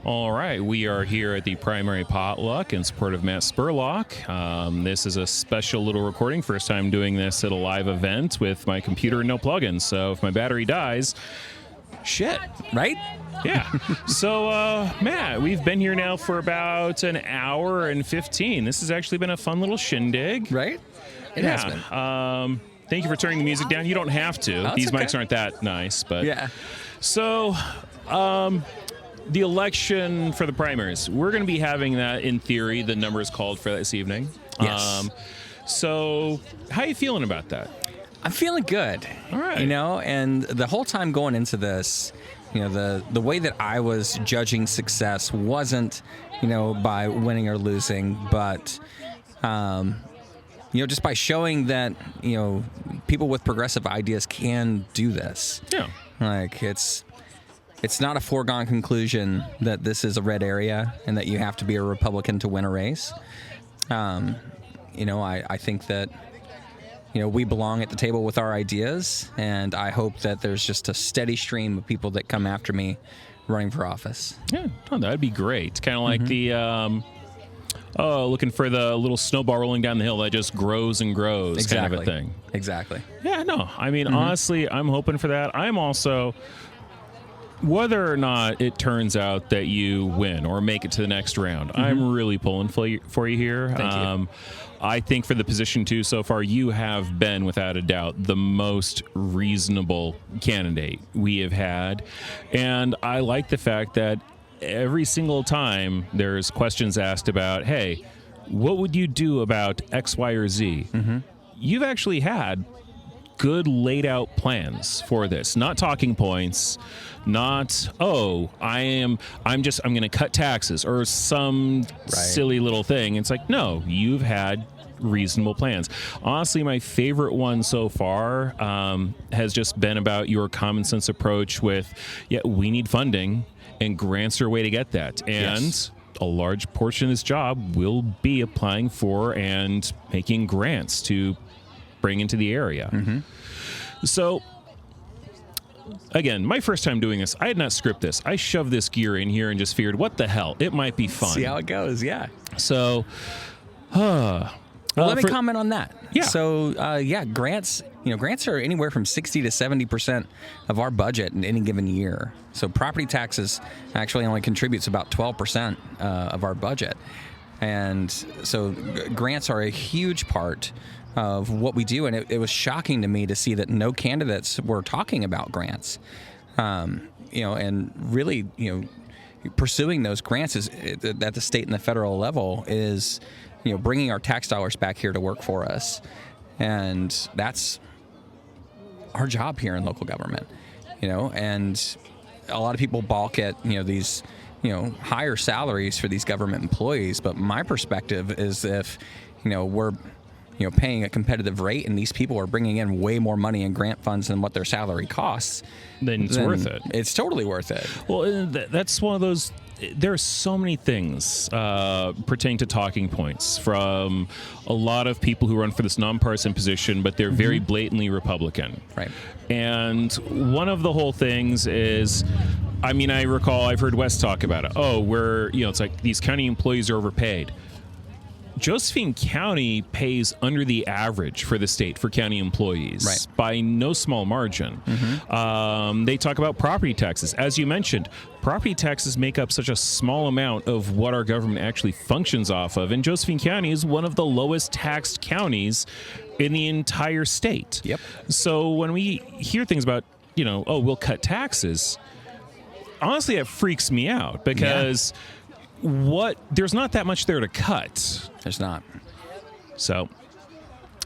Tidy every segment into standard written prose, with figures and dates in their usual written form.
All right, we are here at the primary potluck in support of Matt Spurlock. This is a special little recording. First time doing this at a live event with my computer and no plugins. So if my battery dies, shit. Right? Yeah. So, Matt, we've been here now for about an hour and 15. This has actually been a fun little shindig. Right? It has been. Thank you for turning the music down. You don't have to. Oh, These okay. mics aren't that nice, but Yeah. So, the election for the primaries, we're going to be having that, in theory, the numbers called for this evening. Yes. So how are you feeling about that? I'm feeling good. All right. And the whole time going into this, the way that I was judging success wasn't, by winning or losing, but, just by showing that, people with progressive ideas can do this. Yeah. Like, it's not a foregone conclusion that this is a red area and that you have to be a Republican to win a race. I think that, we belong at the table with our ideas, and I hope that there's just a steady stream of people that come after me running for office. Yeah, that'd be great. Kind of like the, looking for the little snowball rolling down the hill that just grows and grows Exactly. kind of a thing. Exactly. Yeah, no, I mean, honestly, I'm hoping for that. I'm also... Whether or not it turns out that you win or make it to the next round, I'm really pulling for you here. Thank you. I think for the position two so far, you have been, without a doubt, the most reasonable candidate we have had. And I like the fact that every single time there's questions asked about, hey, what would you do about X, Y, or Z? You've actually had good laid out plans for this, not talking points, not, I'm going to cut taxes or some silly little thing. It's like, no, you've had reasonable plans. Honestly, my favorite one so far has just been about your common sense approach with, we need funding and grants are a way to get that. And a large portion of this job will be applying for and making grants to bring into the area. So, again, my first time doing this, I had not scripted this. I shoved this gear in here and just figured, what the hell? It might be fun. See how it goes, yeah. So, let me comment on that. Yeah. So, grants, grants are anywhere from 60 to 70% of our budget in any given year. So property taxes actually only contributes about 12% of our budget. And so grants are a huge part of what we do, and it was shocking to me to see that no candidates were talking about grants, and really, pursuing those grants is at the state and the federal level is, bringing our tax dollars back here to work for us, and that's our job here in local government, and a lot of people balk at these higher salaries for these government employees, but my perspective is if we're paying a competitive rate, and these people are bringing in way more money in grant funds than what their salary costs, then it's worth it. It's totally worth it. Well, that's one of those. There are so many things pertaining to talking points from a lot of people who run for this nonpartisan position, but they're very blatantly Republican. Right. And one of the whole things is, I recall I've heard Wes talk about it. It's like these county employees are overpaid. Josephine County pays under the average for the state for county employees by no small margin. They talk about property taxes. As you mentioned, property taxes make up such a small amount of what our government actually functions off of. And Josephine County is one of the lowest taxed counties in the entire state. Yep. So when we hear things about, we'll cut taxes, honestly, it freaks me out because there's not that much there to cut. There's not. So,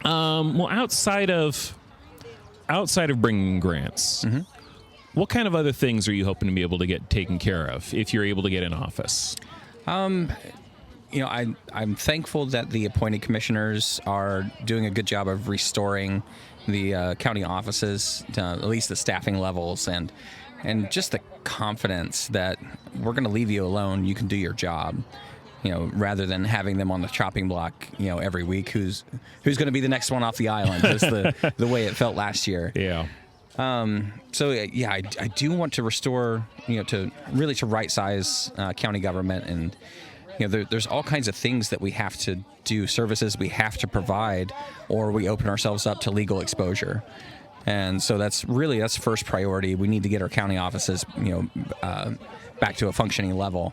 outside of bringing grants, what kind of other things are you hoping to be able to get taken care of if you're able to get in office? I'm thankful that the appointed commissioners are doing a good job of restoring the county offices, to at least the staffing levels, and just the confidence that we're going to leave you alone. You can do your job. Rather than having them on the chopping block, every week, who's going to be the next one off the island, is the way it felt last year. Yeah. So yeah, I do want to restore, to right size county government, and there's all kinds of things that we have to do, services we have to provide, or we open ourselves up to legal exposure. And so that's first priority. We need to get our county offices, back to a functioning level.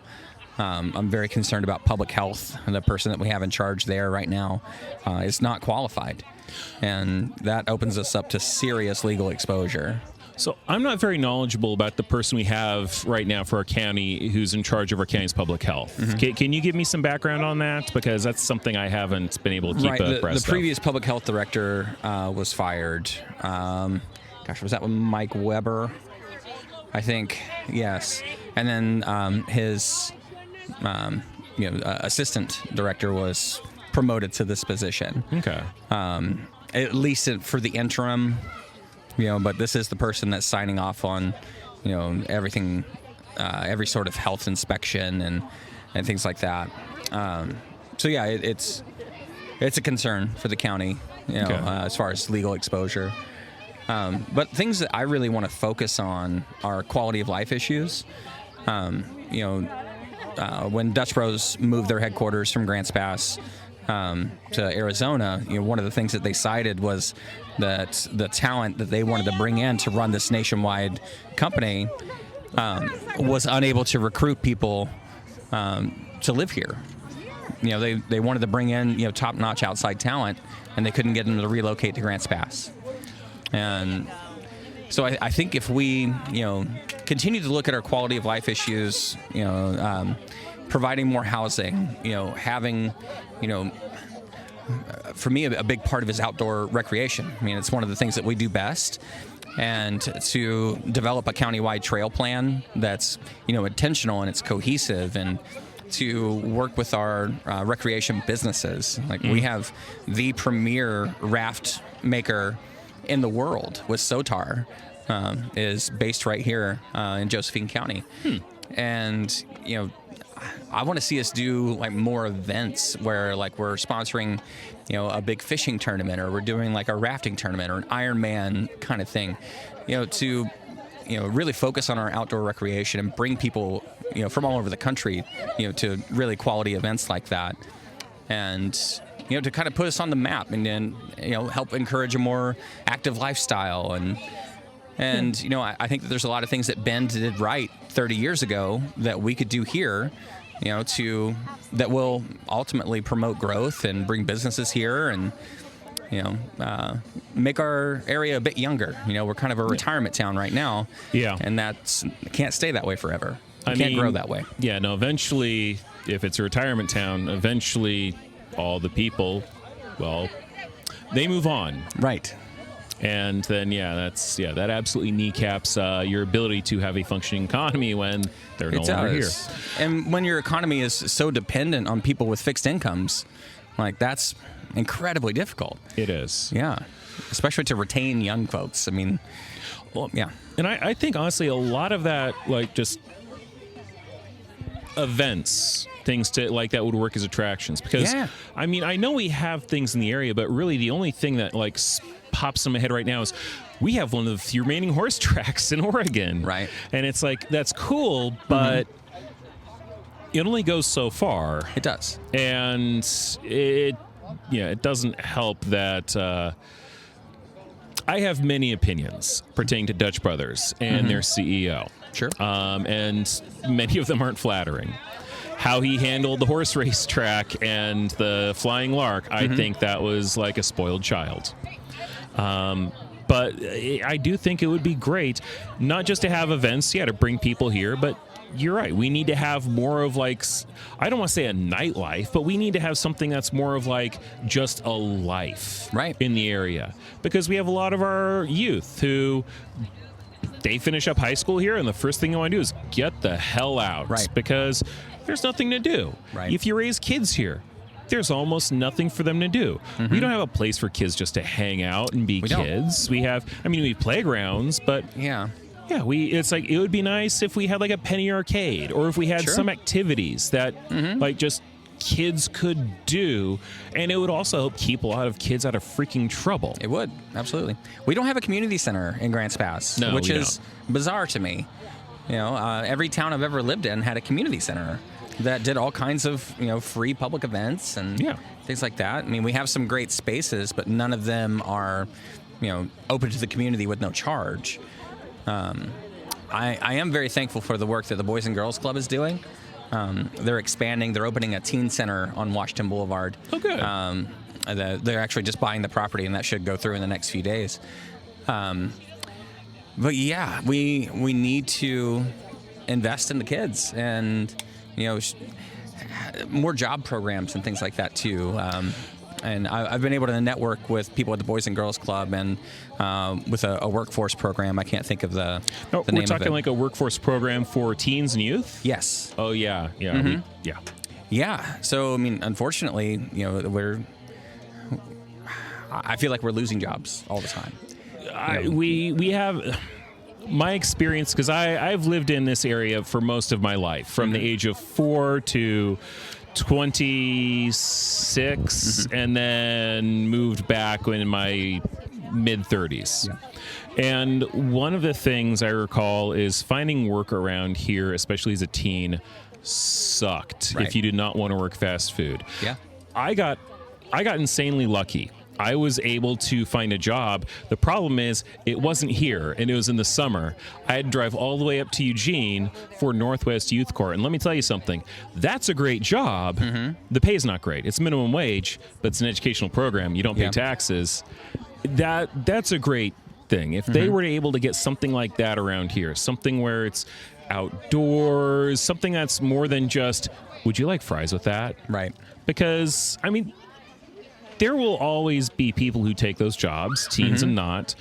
I'm very concerned about public health. The person that we have in charge there right now is not qualified, and that opens us up to serious legal exposure. So I'm not very knowledgeable about the person we have right now for our county who's in charge of our county's public health. Can you give me some background on that? Because that's something I haven't been able to keep abreast of. The previous public health director was fired. Was that Mike Weber? I think, yes. And then his assistant director was promoted to this position. Okay. At least for the interim. But this is the person that's signing off on, everything, every sort of health inspection and things like that. So yeah, it's a concern for the county, as far as legal exposure. But things that I really want to focus on are quality of life issues. When Dutch Bros moved their headquarters from Grants Pass to Arizona, one of the things that they cited was that the talent that they wanted to bring in to run this nationwide company was unable to recruit people to live here. They wanted to bring in top-notch outside talent, and they couldn't get them to relocate to Grants Pass. And so I think if we continue to look at our quality of life issues, providing more housing, having for me, a big part of it is outdoor recreation. I mean, it's one of the things that we do best. And to develop a countywide trail plan that's, intentional and it's cohesive, and to work with our recreation businesses. Like we have the premier raft maker in the world with Sotar, is based right here in Josephine County. And, I want to see us do more events where we're sponsoring, a big fishing tournament, or we're doing a rafting tournament or an Ironman kind of thing, to, really focus on our outdoor recreation and bring people, from all over the country, to really quality events like that. And, to kind of put us on the map, and then, help encourage a more active lifestyle. And I think that there's a lot of things that Bend did right 30 years ago that we could do here, that will ultimately promote growth and bring businesses here, and, make our area a bit younger. We're kind of a retirement town right now. Yeah. And can't stay that way forever. It can't grow that way. Yeah, no, eventually, if it's a retirement town, eventually all the people, they move on. Right. And then, that absolutely kneecaps your ability to have a functioning economy when they're no longer here. And when your economy is so dependent on people with fixed incomes, that's incredibly difficult. It is. Yeah. Especially to retain young folks. I mean, yeah. And I think, honestly, a lot of that, just events, things that would work as attractions. Because, I mean, I know we have things in the area, but really the only thing that, pops in my head right now is we have one of the remaining horse tracks in Oregon. Right. And it's that's cool, but it only goes so far. It does. And it doesn't help that I have many opinions pertaining to Dutch Brothers and their CEO. Sure. And many of them aren't flattering. How he handled the horse race track and the Flying Lark, I think that was like a spoiled child. But I do think it would be great, not just to have events, to bring people here, but you're right. We need to have more of I don't want to say a nightlife, but we need to have something that's more of just a life in the area. Because we have a lot of our youth who they finish up high school here, and the first thing they want to do is get the hell out. Right. Because there's nothing to do. Right. If you raise kids here, there's almost nothing for them to do. We don't have a place for kids just to hang out and be kids. We have playgrounds, but it's it would be nice if we had a penny arcade, or if we had some activities that just kids could do, and it would also help keep a lot of kids out of freaking trouble. It would, absolutely. We don't have a community center in Grants Pass, which is bizarre to me. Every town I've ever lived in had a community center that did all kinds of free public events and things like that. I mean, we have some great spaces, but none of them are open to the community with no charge. I am very thankful for the work that the Boys and Girls Club is doing. They're expanding. They're opening a teen center on Washington Boulevard. Oh, good. They're actually just buying the property, and that should go through in the next few days. But yeah, we need to invest in the kids and more job programs and things like that too. And I've been able to network with people at the Boys and Girls Club and with a workforce program. I can't think of the name of it. We're talking like a workforce program for teens and youth? Yes. Oh, yeah. Yeah. So, I mean, unfortunately, I feel like we're losing jobs all the time. We have... My experience, because I've lived in this area for most of my life, from the age of 4 to 26, and then moved back in my mid-30s. Yeah. And one of the things I recall is finding work around here, especially as a teen, sucked if you did not want to work fast food. Yeah. I got insanely lucky. I was able to find a job. The problem is it wasn't here, and it was in the summer. I had to drive all the way up to Eugene for Northwest Youth Corps. And let me tell you something. That's a great job. The pay is not great. It's minimum wage, but it's an educational program. You don't pay taxes. That's a great thing. If they were able to get something like that around here, something where it's outdoors, something that's more than just, would you like fries with that? Right. Because, I mean, there will always be people who take those jobs, teens and not.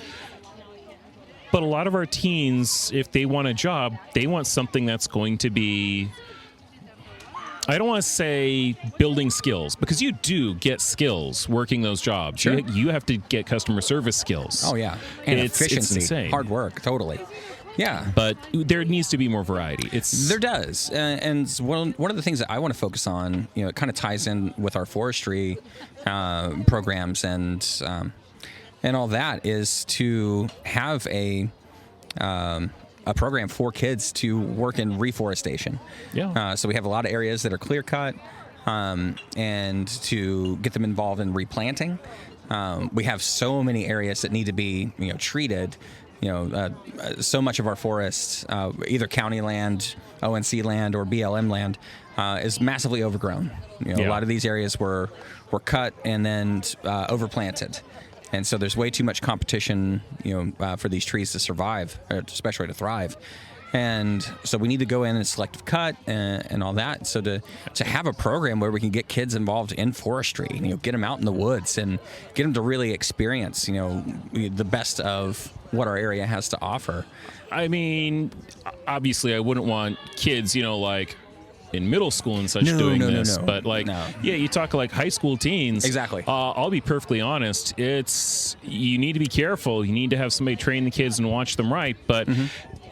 But a lot of our teens, if they want a job, they want something that's going to be, I don't want to say building skills, because you do get skills working those jobs. Sure. You have to get customer service skills. Oh, yeah. And efficiency. It's insane. Hard work, totally. Yeah. But there needs to be more variety. There does. And one of the things that I want to focus on, it kind of ties in with our forestry programs and all that, is to have a program for kids to work in reforestation. Yeah. So we have a lot of areas that are clear cut, and to get them involved in replanting. We have so many areas that need to be treated. So much of our forests, either county land, ONC land, or BLM land, is massively overgrown. A lot of these areas were cut and then overplanted. And so there's way too much competition, for these trees to survive, especially to thrive. And so we need to go in and selective cut and all that. So to have a program where we can get kids involved in forestry, get them out in the woods and get them to really experience, the best of what our area has to offer. I mean, obviously I wouldn't want kids, like in middle school and such doing this. But you talk like high school teens. Exactly. I'll be perfectly honest. You need to be careful. You need to have somebody train the kids and watch them right. But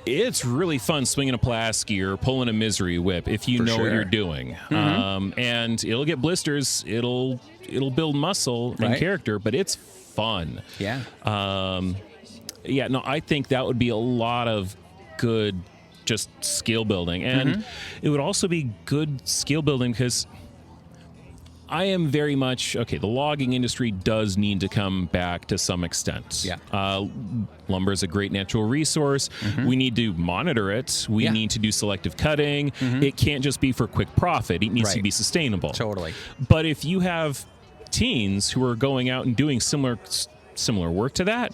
it's really fun swinging a Pulaski or pulling a Misery whip if you know what you're doing. And it'll get blisters. It'll build muscle and character, but it's fun. Yeah. I think that would be a lot of good just skill building. And it would also be good skill building because I am very much, the logging industry does need to come back to some extent. Yeah. Lumber is a great natural resource. We need to monitor it. We need to do selective cutting. It can't just be for quick profit. It needs to be sustainable. Totally. But if you have teens who are going out and doing similar work to that,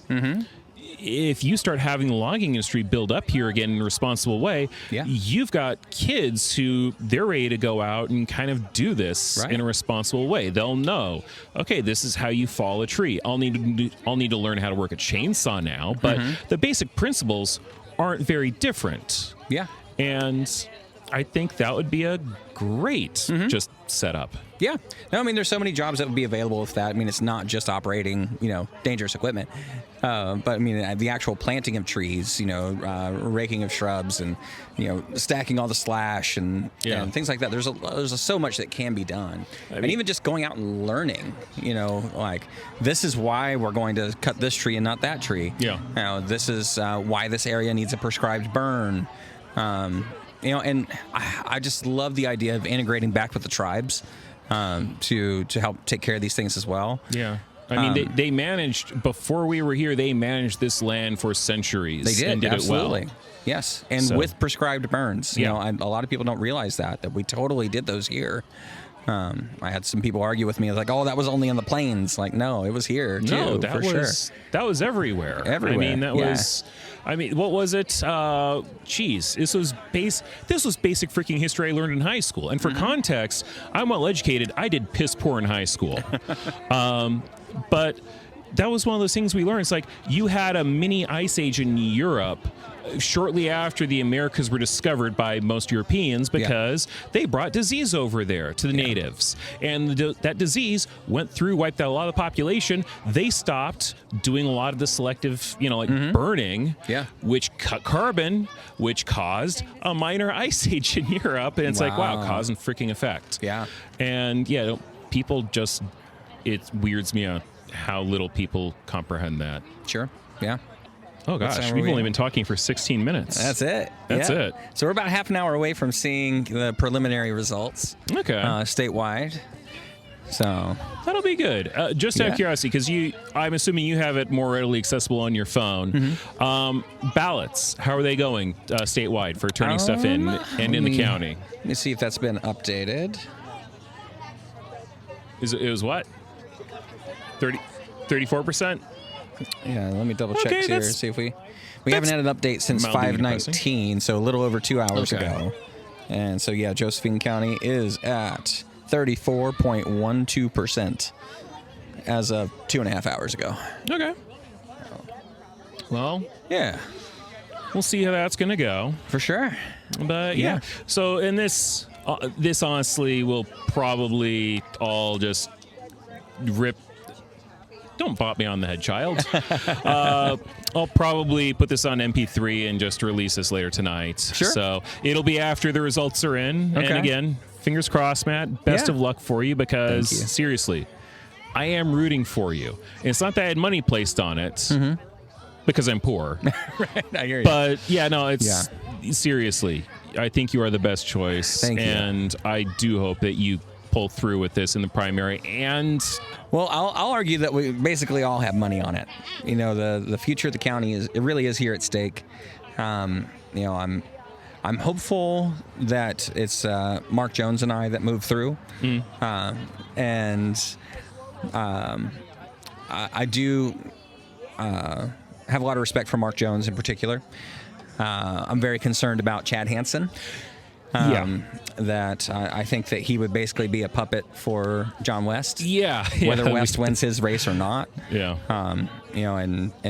if you start having the logging industry build up here again in a responsible way, you've got kids who they're ready to go out and kind of do this in a responsible way. They'll know, okay, this is how you fall a tree. I'll need to learn how to work a chainsaw now, but the basic principles aren't very different. Yeah. And I think that would be a great just setup. Yeah. No, I mean, there's so many jobs that would be available with that. I mean, it's not just operating, dangerous equipment. But I mean, the actual planting of trees, raking of shrubs and, stacking all the slash and things like that. There's so much that can be done. And even just going out and learning, like this is why we're going to cut this tree and not that tree. Yeah. This is why this area needs a prescribed burn. And I just love the idea of integrating back with the tribes to help take care of these things as well. Yeah. I mean, they managed, before we were here, they managed this land for centuries. They did, and did absolutely. It well. Yes, and with prescribed burns. A lot of people don't realize that we totally did those here. I had some people argue with me, like, "Oh, that was only on the plains." Like, no, it was here too. No, that was everywhere. Everywhere. I mean, was. I mean, what was it? This was basic freaking history I learned in high school. And for context, I'm well educated. I did piss poor in high school, but that was one of those things we learned. It's like you had a mini ice age in Europe shortly after the Americas were discovered by most Europeans because they brought disease over there to the natives. And that disease went through, wiped out a lot of the population. They stopped doing a lot of the selective, burning, which cut carbon, which caused a minor ice age in Europe. And it's like, wow, cause and freaking effect. Yeah. And people just, it weirds me out how little people comprehend that. Sure. Yeah. Oh, gosh, we've only been talking for 16 minutes. That's it. That's it. So we're about half an hour away from seeing the preliminary results. Okay. Statewide. So that'll be good. Just out of curiosity, because I'm assuming you have it more readily accessible on your phone. Ballots, how are they going statewide for turning stuff in and in the county? Let me see if that's been updated. It was what? 34%? Yeah, let me double check here, see if we haven't had an update since 5/19, so a little over 2 hours ago. And so Josephine County is at 34.12% as of 2.5 hours ago. Okay. Well, yeah, we'll see how that's going to go. For sure. But yeah. So in this honestly will probably all just rip. Don't bop me on the head, child. I'll probably put this on MP3 and just release this later tonight. Sure. So it'll be after the results are in. Okay. And again, fingers crossed, Matt. Best of luck for you because, seriously, I am rooting for you. And it's not that I had money placed on it because I'm poor. Right, I hear you. But, it's seriously, I think you are the best choice. Thank you. And I do hope that you pull through with this in the primary. And well, I'll argue that we basically all have money on it. The future of the county it really is here at stake. I'm hopeful that it's Mark Jones and I that move through, and I do have a lot of respect for Mark Jones in particular. I'm very concerned about Chad Hansen. That I think that he would basically be a puppet for John West. Whether West wins his race or not. And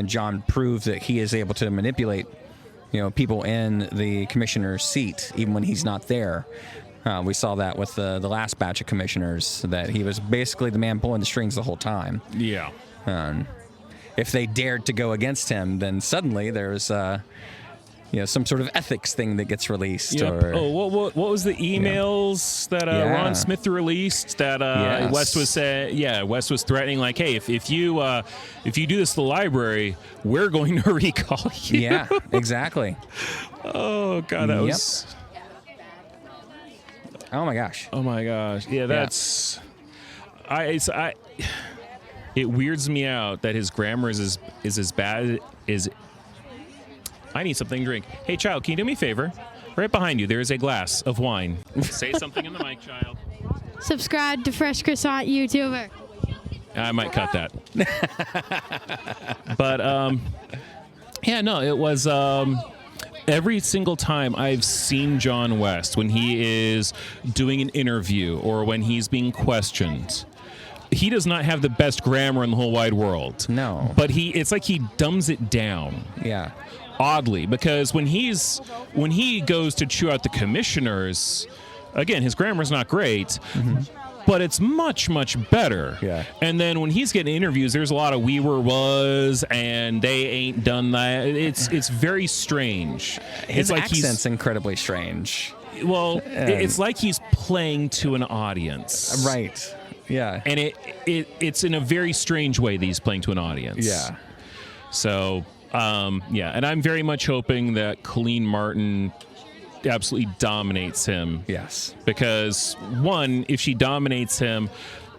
John proved that he is able to manipulate, people in the commissioner's seat even when he's not there. We saw that with the last batch of commissioners, that he was basically the man pulling the strings the whole time. If they dared to go against him, then suddenly there's some sort of ethics thing that gets released. What was the emails that Ron Smith released that West was saying? West was threatening, like, hey, if you do this to the library, we're going to recall you. Yeah, exactly. Oh God, that was. Oh my gosh. Yeah, that's. It weirds me out that his grammar is as bad as. I need something to drink. Hey, child, can you do me a favor? Right behind you, there is a glass of wine. Say something in the mic, child. Subscribe to Fresh Croissant YouTuber. I might cut that. But, it was every single time I've seen John West, when he is doing an interview or when he's being questioned, he does not have the best grammar in the whole wide world. No. But it's like he dumbs it down. Yeah. oddly, because when he goes to chew out the commissioners, again, his grammar's not great. But it's much, much better. Yeah. And then when he's getting interviews, there's a lot of we were, was, and they ain't done that. It's very strange. His it's like accent's incredibly strange. Well, it's like he's playing to an audience. Right. Yeah. And it's in a very strange way that he's playing to an audience. Yeah. So, and I'm very much hoping that Colleen Martin absolutely dominates him. Yes. Because, one, if she dominates him,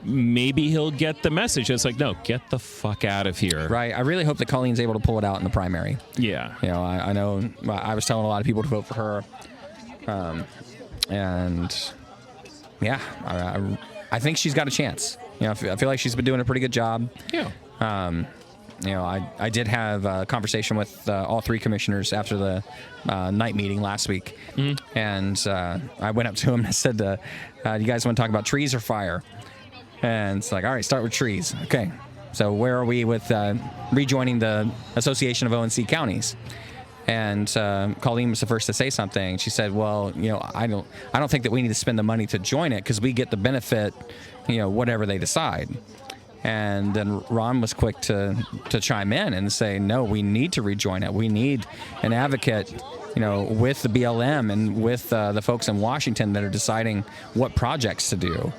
maybe he'll get the message. It's like, no, get the fuck out of here. Right. I really hope that Colleen's able to pull it out in the primary. Yeah. You know, I know I was telling a lot of people to vote for her. And, yeah, I think she's got a chance. You know, I feel like she's been doing a pretty good job. Yeah. You know, I did have a conversation with all three commissioners after the night meeting last week. And I went up to him and I said, you guys want to talk about trees or fire? And it's like, all right, start with trees. Okay. So where are we with rejoining the Association of ONC Counties? And Colleen was the first to say something. She said, well, you know, I don't think that we need to spend the money to join it because we get the benefit, you know, whatever they decide. And then Ron was quick to chime in and say, no, we need to rejoin it. We need an advocate, you know, with the BLM and with the folks in Washington that are deciding what projects to do.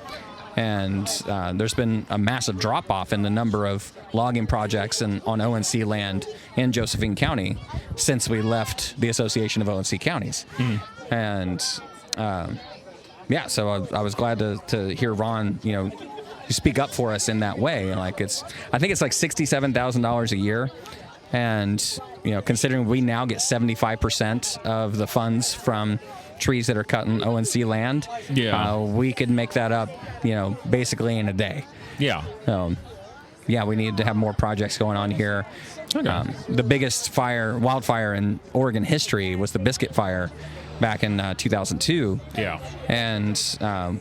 And there's been a massive drop-off in the number of logging projects on ONC land in Josephine County since we left the Association of ONC Counties. And, so I was glad to hear Ron, you know, speak up for us in that way. Like I think it's like $67,000 a year. And, you know, considering we now get 75% of the funds from trees that are cut in ONC land, we could make that up, you know, basically in a day. Yeah. We need to have more projects going on here. Okay. The biggest wildfire in Oregon history was the Biscuit Fire back in 2002. Yeah. And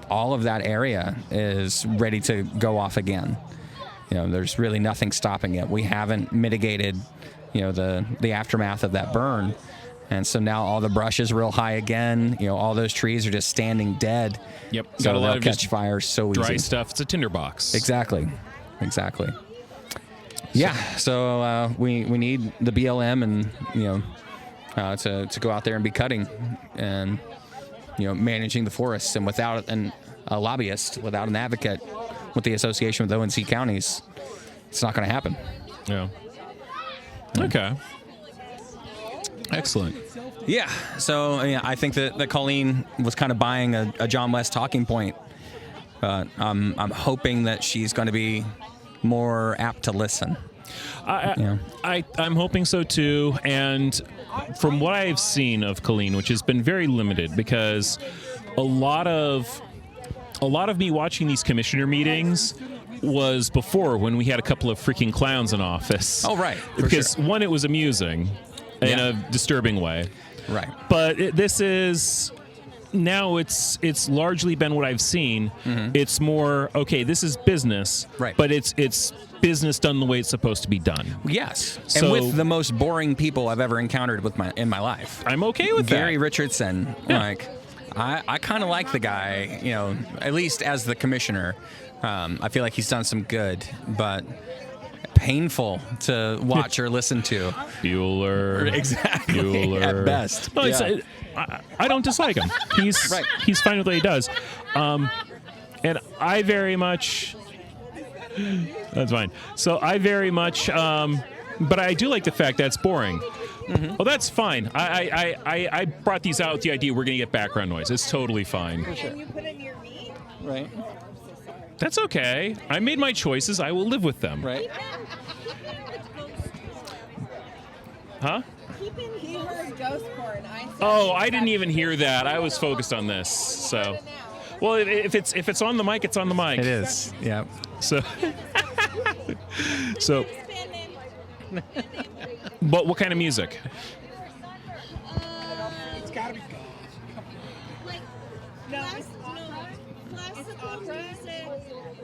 all of that area is ready to go off again. You know, there's really nothing stopping it. We haven't mitigated, you know, the aftermath of that burn. And so now all the brush is real high again. You know, all those trees are just standing dead. Yep. So Got a lot they'll of catch fire so dry easy. stuff. It's a tinderbox. Exactly. Yeah. So we need the BLM and, you know, to go out there and be cutting and, you know, managing the forests. And without a lobbyist, without an advocate with the association with ONC counties, it's not going to happen. Yeah. Okay. Excellent. Yeah. So I think that Colleen was kind of buying a John West talking point. I'm hoping that she's going to be more apt to listen. I'm hoping so too. And from what I've seen of Colleen, which has been very limited, because a lot of me watching these commissioner meetings was before when we had a couple of freaking clowns in office. Oh, right. Because one, it was amusing in a disturbing way. Right. But this is now it's largely been what I've seen. It's more, okay, this is business, right? But it's business done the way it's supposed to be done. Yes. So, and with the most boring people I've ever encountered in my life. I'm okay with Gary that. Richardson. Yeah. Like, I kind of like the guy, you know, at least as the commissioner. I feel like he's done some good, but painful to watch or listen to. Bueller. Exactly. Bueller. At best. No, I don't dislike him. He's fine with what he does. And I very much... That's fine. So I very much... but I do like the fact that it's boring. Well, that's fine. I brought these out with the idea we're going to get background noise. It's totally fine. Can you put it near me? Right. That's okay. I made my choices. I will live with them. Right. Huh? He heard ghost porn. I didn't even hear that. I was focused on this. So, well, if it's on the mic, it's on the mic. It is. Yeah. So, but what kind of music? It's gotta be. classic opera music,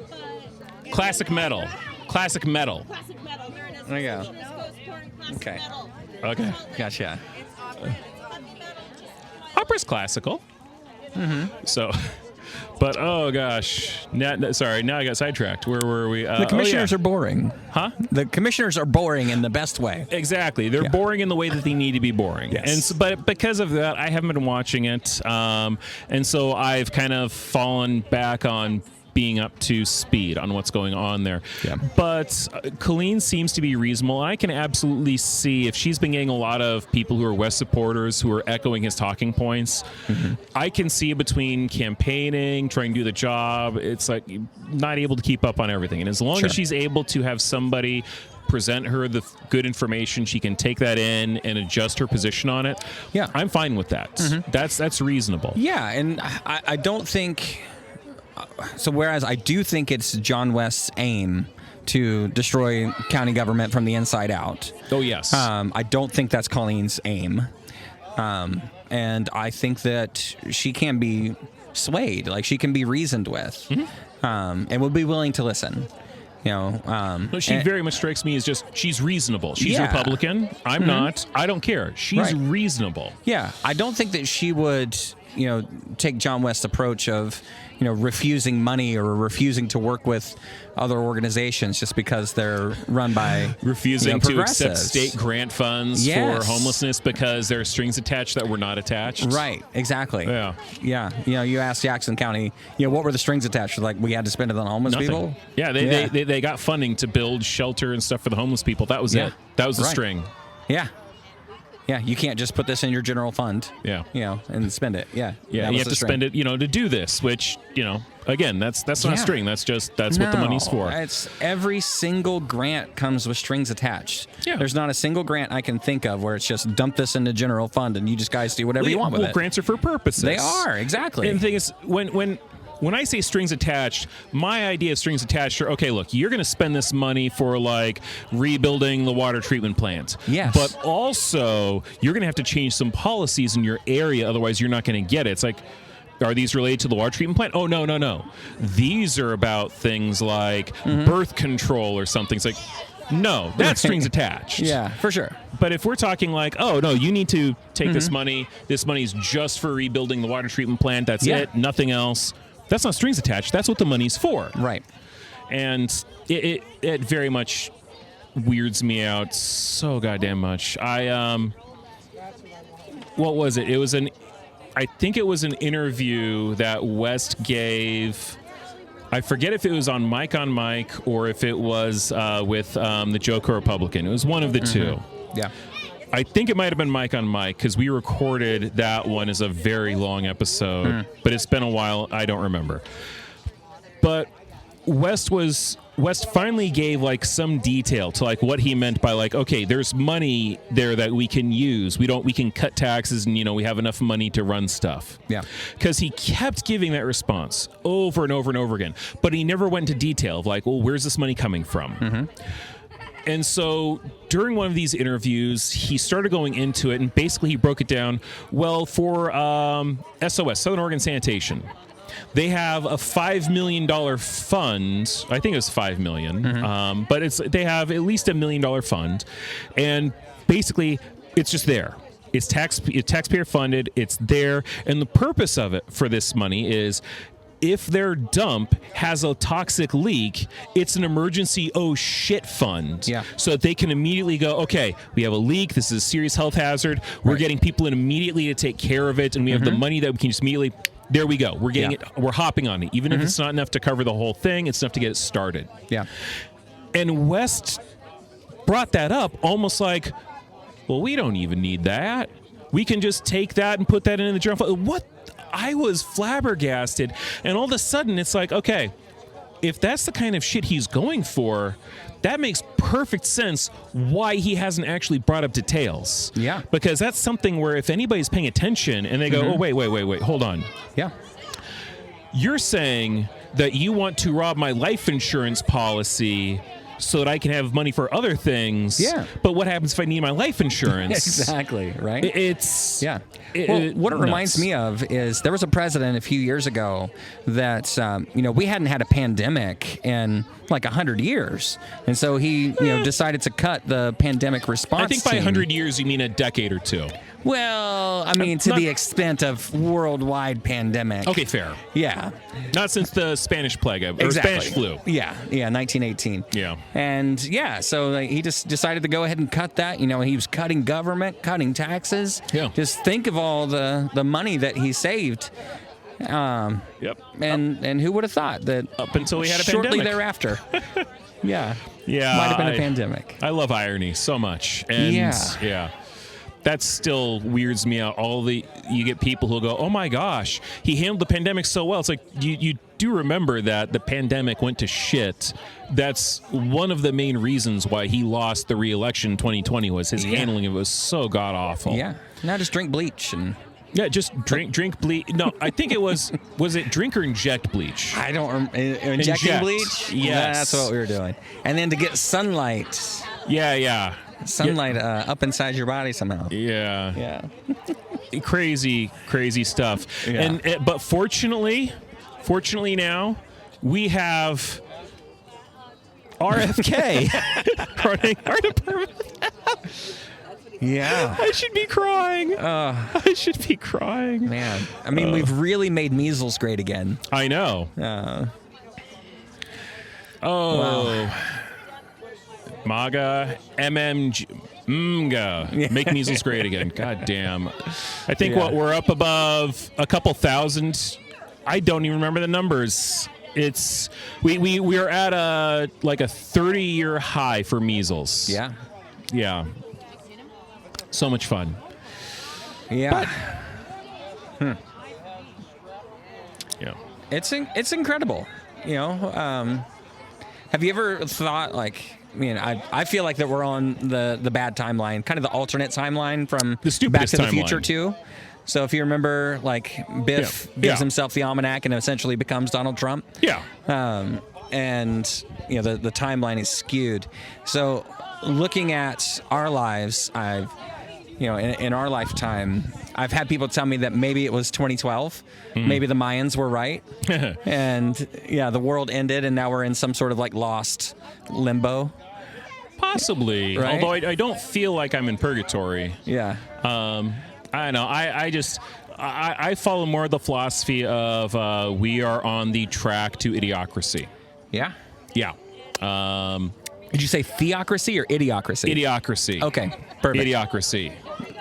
but Classic metal. Classic metal. classic metal. There it is. There you go. East Coast corn, classic Okay. metal. Okay. Gotcha. It's opera and it's heavy metal. Just Opera's classical. So, but oh gosh, sorry. Now I got sidetracked. Where were we? The commissioners are boring. Huh? The commissioners are boring in the best way. Exactly. They're boring in the way that they need to be boring. Yes. And so, but because of that, I haven't been watching it. And so I've kind of fallen back on being up to speed on what's going on there. Yeah. But Colleen seems to be reasonable. I can absolutely see if she's been getting a lot of people who are West supporters who are echoing his talking points. I can see between campaigning, trying to do the job, it's like not able to keep up on everything. And as long as she's able to have somebody present her the good information, she can take that in and adjust her position on it. Yeah. I'm fine with that. That's reasonable. Yeah, and I don't think... So whereas I do think it's John West's aim to destroy county government from the inside out. Oh, yes. I don't think that's Colleen's aim. And I think that she can be swayed, like she can be reasoned with, and will be willing to listen. You know, But she very much strikes me as just, she's reasonable. She's Yeah. Republican. I'm not. I don't care. She's Right. reasonable. Yeah, I don't think that she would, take John West's approach of, refusing money or refusing to work with other organizations just because they're run by Refusing to accept progressives. state grant funds Yes. for homelessness because there are strings attached that were not attached. Right, exactly. Yeah. Yeah. You asked Jackson County, what were the strings attached? Like, we had to spend it on homeless Nothing. people? Yeah, they got funding to build shelter and stuff for the homeless people. That was Yeah. it. That was the Right. string. Yeah. Yeah, you can't just put this in your general fund. Yeah. And spend it. Yeah. Yeah, that you was have the to string. spend it, to do this, which, again, that's not a Yeah. string. That's what the money's for. It's every single grant comes with strings attached. Yeah. There's not a single grant I can think of where it's just dump this into general fund and you just guys do whatever you want with it. Grants are for purposes. They are, exactly. And the thing is, when I say strings attached, my idea of strings attached are, okay, look, you're going to spend this money for like rebuilding the water treatment plant. Yes. But also, you're going to have to change some policies in your area, otherwise you're not going to get it. It's like, are these related to the water treatment plant? Oh, no. These are about things like birth control or something. It's like, no, that's strings attached. Yeah, for sure. But if we're talking like, oh, no, you need to take this money's just for rebuilding the water treatment plant. That's Yeah. it, nothing else. That's not strings attached. That's what the money's for. Right. And it very much weirds me out so goddamn much. What was it? I think it was an interview that West gave. I forget if it was on Mike or if it was with the Joker Republican. It was one of the two. Yeah. I think it might have been Mike because we recorded that one as a very long episode, but it's been a while. I don't remember. But West finally gave like some detail to like what he meant by like, okay, there's money there that we can use. We can cut taxes and we have enough money to run stuff. Yeah. Because he kept giving that response over and over and over again, but he never went into detail of like, well, where's this money coming from? And so during one of these interviews, he started going into it, and basically he broke it down. Well, for SOS, Southern Oregon Sanitation, they have a $5 million fund. I think it was $5 million, but they have at least $1 million fund, and basically it's just there. It's taxpayer funded. It's there, and the purpose of it for this money is, if their dump has a toxic leak, it's an emergency oh shit fund. Yeah. So that they can immediately go, okay, we have a leak. This is a serious health hazard. We're getting people in immediately to take care of it. And we have the money that we can just immediately, there we go. We're getting it. We're hopping on it. Even if it's not enough to cover the whole thing, it's enough to get it started. Yeah. And West brought that up almost like, well, we don't even need that. We can just take that and put that in the general fund. What? I was flabbergasted, and all of a sudden it's like, okay, if that's the kind of shit he's going for, that makes perfect sense why he hasn't actually brought up details. Yeah. Because that's something where if anybody's paying attention and they go, oh, wait, hold on. Yeah. You're saying that you want to rob my life insurance policy so that I can have money for other things. Yeah. But what happens if I need my life insurance? Exactly, right? It's Yeah. Well, what it reminds nuts. me of is there was a president a few years ago that, we hadn't had a pandemic in like 100 years. And so he, decided to cut the pandemic response I think by team. 100 years, you mean a decade or two. Well, I mean, to the extent of worldwide pandemic. Okay, fair. Yeah. Not since the Spanish plague or Exactly. Spanish flu. Yeah, 1918. Yeah. And so he just decided to go ahead and cut that. He was cutting government, cutting taxes. Yeah. Just think of all the money that he saved. Yep. And who would have thought that Up until we had a shortly pandemic. thereafter. Yeah. Yeah. Might have been a pandemic. I love irony so much. And yeah. That still weirds me out. You get people who'll go, "Oh my gosh, he handled the pandemic so well." It's like you do remember that the pandemic went to shit. That's one of the main reasons why he lost the re-election in 2020 was his handling of it was so god awful. Yeah. Now just drink bleach and Yeah, just drink bleach. No, I think it was it drink or inject bleach? I don't injecting Inject. bleach. Yes. That's what we were doing. And then to get sunlight up inside your body somehow. Yeah. Yeah. Crazy stuff. Yeah. But fortunately now we have RFK running our department. Yeah. I should be crying. I should be crying. Man. I mean, we've really made measles great again. I know. Wow. MAGA, MMG, make measles great again. God damn. I think we're up above a couple thousand. I don't even remember the numbers. It's we are at a 30-year high for measles. Yeah. Yeah. So much fun. Yeah. Yeah. It's incredible. Have you ever thought I feel like that we're on the bad timeline, kind of the alternate timeline from The Back stupidest to the timeline. Future too. So if you remember, Biff gives himself the almanac and eventually becomes Donald Trump. Yeah. And the timeline is skewed. So looking at our lives, in our lifetime, I've had people tell me that maybe it was 2012. Maybe the Mayans were right. And the world ended and now we're in some sort of lost limbo. Possibly. Right? Although I don't feel like I'm in purgatory. Yeah. I don't know. I follow more the philosophy of we are on the track to idiocracy. Yeah. Yeah. Did you say theocracy or idiocracy? Idiocracy. Okay. Perfect. Idiocracy.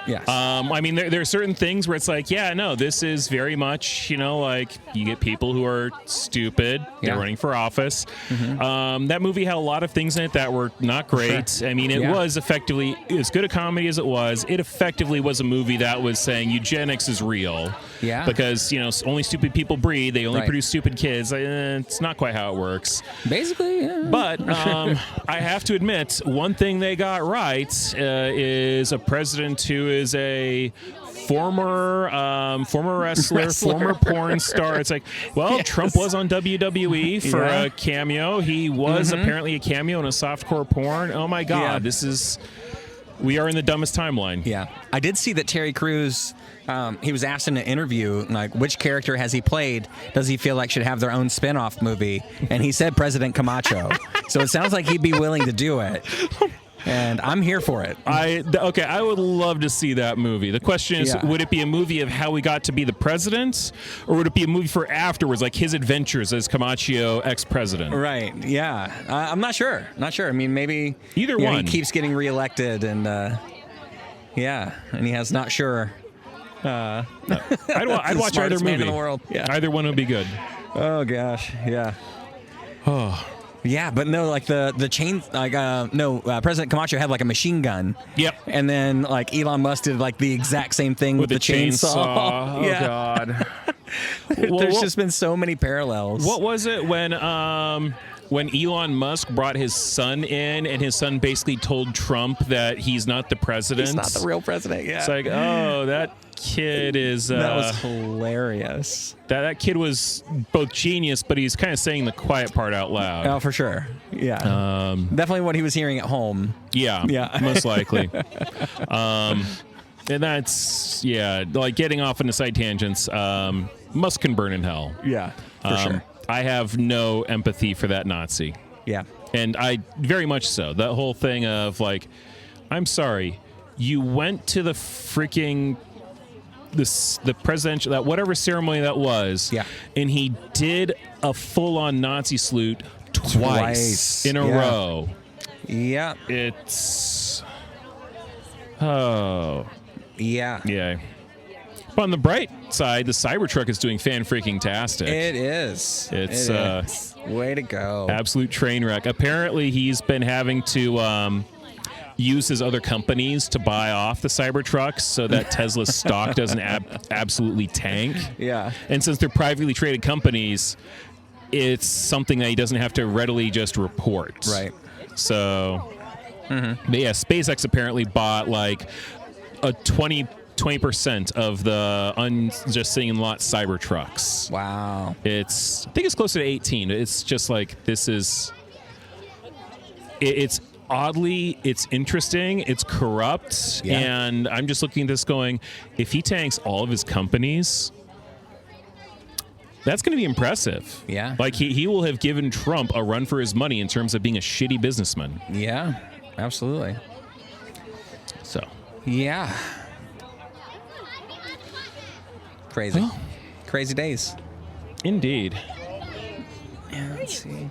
Yes. I mean, there are certain things where it's this is very much, you get people who are stupid. They're running for office. That movie had a lot of things in it that were not great. Sure. I mean, it was effectively, as good a comedy as it was, it effectively was a movie that was saying eugenics is real. Yeah. Because, only stupid people breed. They only Right. produce stupid kids. It's not quite how it works. Basically, yeah. But I have to admit, one thing they got right is a president who is a former wrestler, former porn star. It's Trump was on WWE for a cameo. He was apparently a cameo in a softcore porn. Oh my God, we are in the dumbest timeline. Yeah. I did see that Terry Crews, he was asked in an interview, which character has he played? Does he feel like should have their own spin-off movie? And he said President Camacho. So it sounds like he'd be willing to do it. And I'm here for it. I would love to see that movie. The question is, would it be a movie of how we got to be the president, or would it be a movie for afterwards, like his adventures as Camacho ex-president? Right. Yeah. I'm not sure. I mean, maybe Either one. He keeps getting reelected, and and he has not sure. I'd watch either smartest man movie. in the world. Yeah. Either one would be good. Oh gosh. Yeah. Oh. Yeah, but no, the chain, President Camacho had a machine gun. Yep. And then Elon Musk did the exact same thing with the chainsaw. Oh God. There's just been so many parallels. What was it when Elon Musk brought his son in, and his son basically told Trump that he's not the president? He's not the real president. Yeah. It's kid is That was hilarious. that kid was both genius, but he's kind of saying the quiet part out loud. Oh, for sure. Yeah. Definitely what he was hearing at home. Yeah, most likely. And that's like getting off into side tangents. Musk can burn in hell. Yeah, for sure. I have no empathy for that Nazi. Yeah. And I very much so. That whole thing of like, I'm sorry, you went to the freaking the presidential, that whatever ceremony that was, and he did a full-on Nazi salute twice in a row. Yeah. It's Yeah. But on the bright side, the Cybertruck is doing fan-freaking-tastic. It is. It's way to go. Absolute train wreck. Apparently, he's been having to use his other companies to buy off the Cybertrucks so that Tesla's stock doesn't absolutely tank. Yeah. And since they're privately traded companies, it's something that he doesn't have to readily just report. Right. So, but yeah, SpaceX apparently bought like a 20% of the just sitting in lot Cybertrucks. Wow. I think it's closer to 18. It's just like, this is, it's oddly, it's interesting, it's corrupt, and I'm just looking at this going, if he tanks all of his companies, that's going to be impressive. Yeah. Like, he will have given Trump a run for his money in terms of being a shitty businessman. Yeah, absolutely. So. Yeah. Crazy. Well, crazy days. Indeed. Yeah, let's see.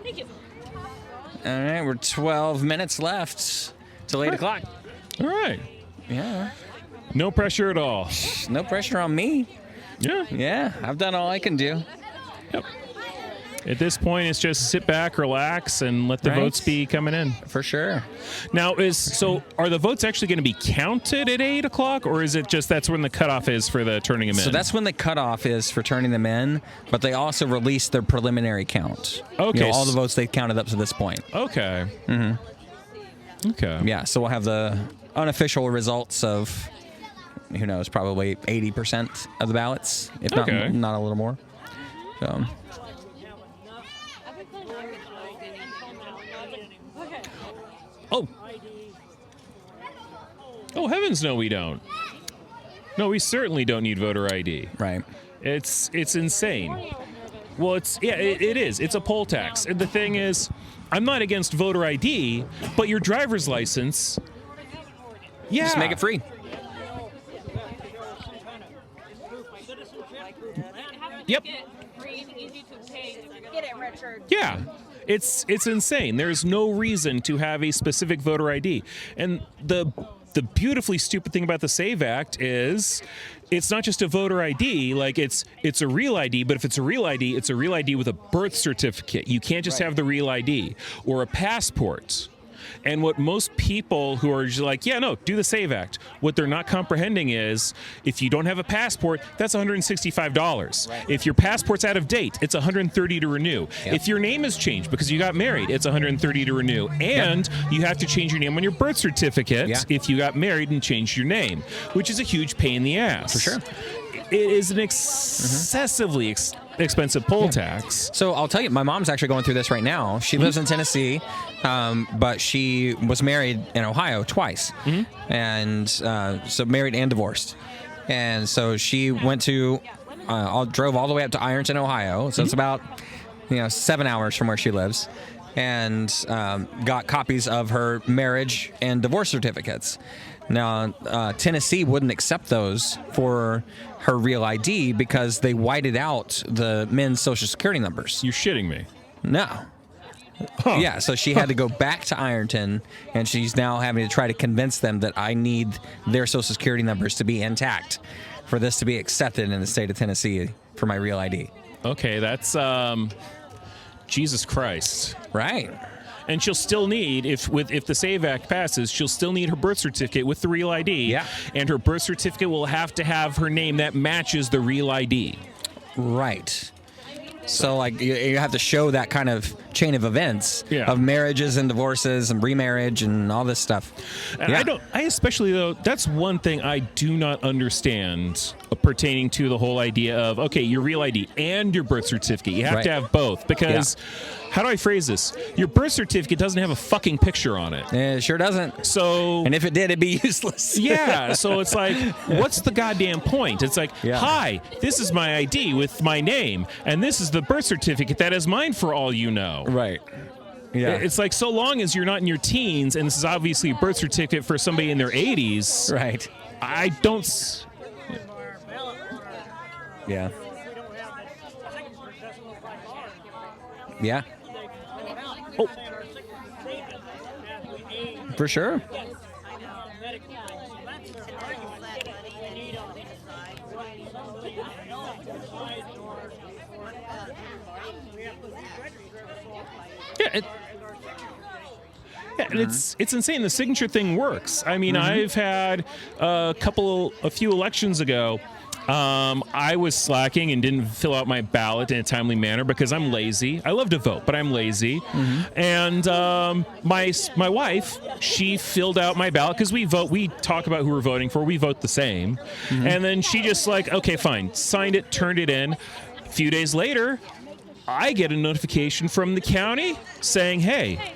All right, we're 12 minutes left till 8 o'clock. All right. Yeah. No pressure at all. No pressure on me. Yeah. Yeah, I've done all I can do. Yep. At this point, it's just sit back, relax, and let the votes be coming in. For sure. Now, are the votes actually going to be counted at 8 o'clock, or is it just that's when the cutoff is for the turning them in? So that's when the cutoff is for turning them in, but they also released their preliminary count. Okay. All the votes they've counted up to this point. Okay. Mm-hmm. Okay. Yeah, so we'll have the unofficial results of, who knows, probably 80% of the ballots, if not a little more. So... Oh, heavens no, we don't. No, we certainly don't need voter ID. Right. It's insane. Well, it is. It's a poll tax. And the thing is, I'm not against voter ID, but your driver's license, just make it free. Yep. Get it, Richard. Yeah. It's insane. There's no reason to have a specific voter ID. And the beautifully stupid thing about the SAVE Act is it's not just a voter ID, like it's a real ID, but if it's a real ID, it's a real ID with a birth certificate. You can't just have the real ID or a passport. And what most people who are just like, yeah, no, do the SAVE Act, what they're not comprehending is if you don't have a passport, that's $165. Right. If your passport's out of date, it's $130 to renew. Yep. If your name has changed because you got married, it's $130 to renew. And you have to change your name on your birth certificate if you got married and changed your name, which is a huge pain in the ass. For sure. It is an excessively expensive poll tax. So I'll tell you, my mom's actually going through this right now. She lives in Tennessee, but she was married in Ohio twice, and so married and divorced. And so she went to, drove all the way up to Ironton, Ohio. So it's about 7 hours from where she lives, and got copies of her marriage and divorce certificates. Now, Tennessee wouldn't accept those for her real ID because they whited out the men's social security numbers. You're shitting me. No. Huh. Yeah, so she had to go back to Ironton, and she's now having to try to convince them that I need their social security numbers to be intact for this to be accepted in the state of Tennessee for my real ID. Okay, that's Jesus Christ. Right. And she'll still need, if the SAVE Act passes, she'll still need her birth certificate with the real ID. Yeah. And her birth certificate will have to have her name that matches the real ID. Right. So like, you have to show that kind of chain of events of marriages and divorces and remarriage and all this stuff. And I especially, though, that's one thing I do not understand pertaining to the whole idea of, okay, your real ID and your birth certificate. You have to have both because, how do I phrase this? Your birth certificate doesn't have a fucking picture on it. It sure doesn't. So, and if it did, it'd be useless. Yeah. So it's like, what's the goddamn point? It's like, hi, this is my ID with my name, and this is the birth certificate that is mine for all you know. Right. Yeah. It's like, so long as you're not in your teens, and this is obviously a birth certificate for somebody in their 80s. Right. I don't. Yeah. Yeah. Oh. For sure. Yeah, and it's insane. The signature thing works. I mean, I've had a few elections ago. I was slacking and didn't fill out my ballot in a timely manner because I'm lazy. I love to vote, but I'm lazy. And my wife, she filled out my ballot because we vote. We talk about who we're voting for. We vote the same. And then she just like, okay, fine, signed it, turned it in. A few days later, I get a notification from the county saying, hey,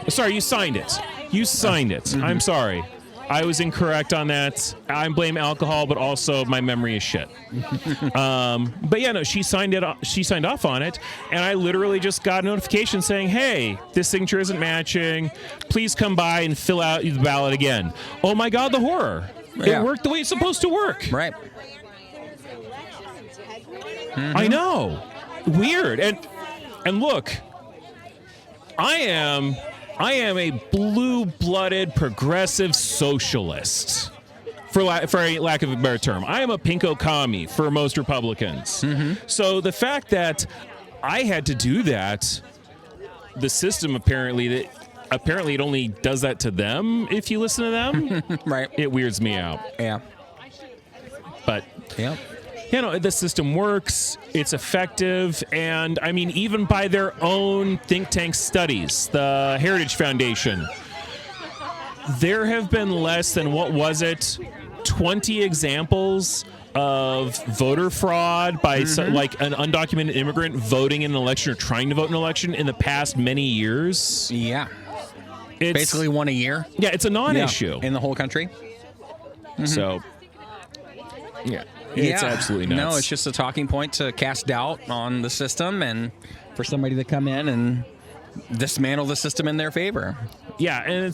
sorry, you signed it. You signed it. I'm sorry. I was incorrect on that. I blame alcohol, but also my memory is shit. But yeah, no, she signed it. She signed off on it, and I literally just got a notification saying, "Hey, this signature isn't matching. Please come by and fill out the ballot again." Oh my God, the horror! Yeah. It worked the way it's supposed to work. Right. I know. Weird. And look, I am a blue-blooded progressive socialist, for a lack of a better term. I am a pinko commie for most Republicans. So the fact that I had to do that, the system apparently it only does that to them if you listen to them. Right. It weirds me out. Yeah. But Yeah. you know, the system works, it's effective, and I mean, even by their own think tank studies, the Heritage Foundation, there have been less than, 20 examples of voter fraud by like an undocumented immigrant voting in an election or trying to vote in an election in the past many years. Yeah. It's basically one a year. Yeah, it's a non-issue. In the whole country. So, yeah. It's absolutely nuts. No, it's just a talking point to cast doubt on the system and for somebody to come in and dismantle the system in their favor. Yeah, and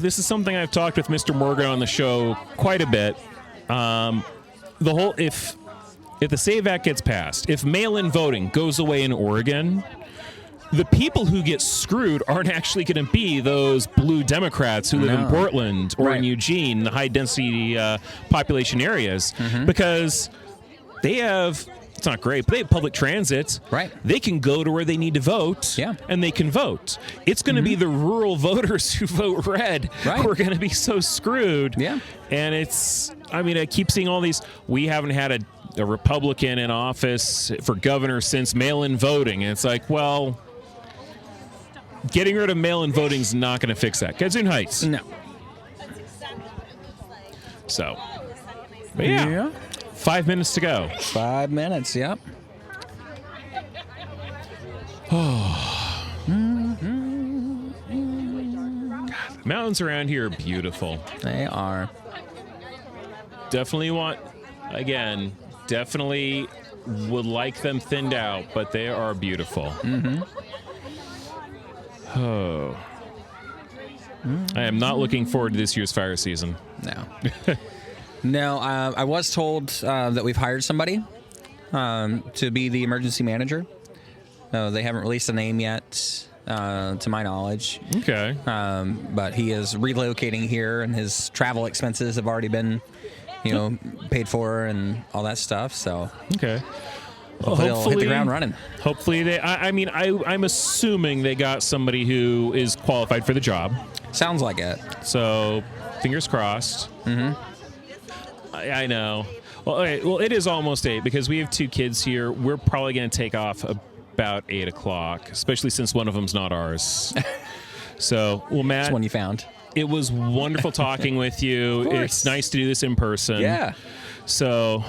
this is something I've talked with Mr. Morgan on the show quite a bit. If the SAVE Act gets passed, if mail-in voting goes away in Oregon, the people who get screwed aren't actually going to be those blue Democrats who live in Portland or in Eugene, the high-density population areas, because they have, it's not great, but they have public transit. Right. They can go to where they need to vote, and they can vote. It's going to be the rural voters who vote red who are going to be so screwed. Yeah. And I keep seeing all these, we haven't had a Republican in office for governor since mail-in voting. And it's like, well, getting rid of mail-in voting is not going to fix that. Gadsden Heights. No. So, but yeah. 5 minutes to go. 5 minutes, yep. God, the mountains around here are beautiful. They are. Definitely would like them thinned out, but they are beautiful. Oh. I am not looking forward to this year's fire season. No. No, I was told that we've hired somebody to be the emergency manager. They haven't released a name yet, to my knowledge. Okay. But he is relocating here, and his travel expenses have already been, paid for and all that stuff. So okay. Hopefully they'll hit the ground running. Hopefully I'm assuming they got somebody who is qualified for the job. Sounds like it. So fingers crossed. I know. Well, okay, it is almost 8 because we have 2 kids here. We're probably going to take off about 8 o'clock, especially since one of them's not ours. So, well, Matt, That's one you found. it was wonderful talking with you. course. It's nice to do this in person. Yeah. So,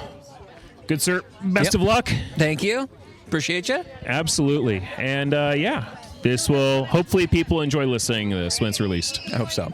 good sir, best Yep. of luck. Thank you. Appreciate you. Absolutely. And yeah, this will hopefully people enjoy listening to this when it's released. I hope so.